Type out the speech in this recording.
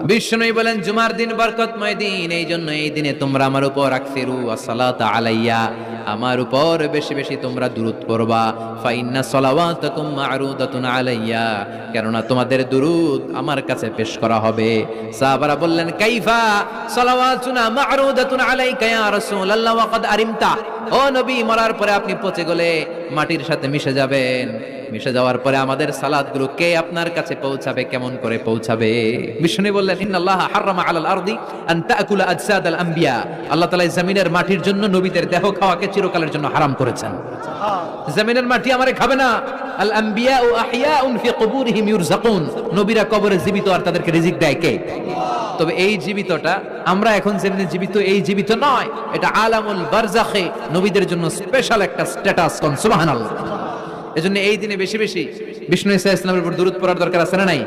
বিষ্ণুই বলেন জুমার দিন বরকতময় দিন, এই জন্য এই দিনে তোমরা আমার উপর আকসিরু আসসালাতা আলাইয়া, আমার উপর বেশি বেশি তোমরা দুরূদ পড়বা। ফাইন্না সালাওয়াতাকুম মা'রুদাতুন আলাইয়া, কেননা তোমাদের দুরূদ আমার কাছে পেশ করা হবে। সাহাবারা বললেন কাইফা সালাওয়াতুনা মা'রুদাতুন আলাইকা ইয়া রাসূলুল্লাহ ওয়া ক্বাদ আরিমতা, ও নবী মরার পরে আপনি পচে গলে মাটির সাথে মিশে যাবেন, মিশে যাওয়ার পরে আমাদের সালাতগুলো কে আপনার কাছে পৌঁছাবে, কেমন করে পৌঁছাবে? বিষ্ণু বললেন ইন্নাল্লাহা হারামা আলাল আরদি আন তাকুলা আজসাদাল আমবিয়া, আল্লাহ তাআলা জমিনের মাটির জন্য নবীদের দেহ খাওয়াকে চিরকালের জন্য হারাম করেছেন। জমিনের মাটি আমারে খাবে না। আল আমবিয়াউ আহইয়াউন ফি কুবুরিহিম ইউরযাকুন, নবীরা কবরে জীবিত আর তাদেরকে রিজিক দেয় কে? তবে এই জীবিতটা আমরা এখন যেমনি জীবিত, এই জীবিত নয়, এটা আলামুল বারজাখে নবীদের জন্য স্পেশাল একটা স্ট্যাটাস। কোন সুবহানাল্লাহ। এজন্য এই দিনে বেশি বেশি বিষ্ণু ইসা ইসলামের উপর দুরূদ পড়ার দরকার আছে না নাই?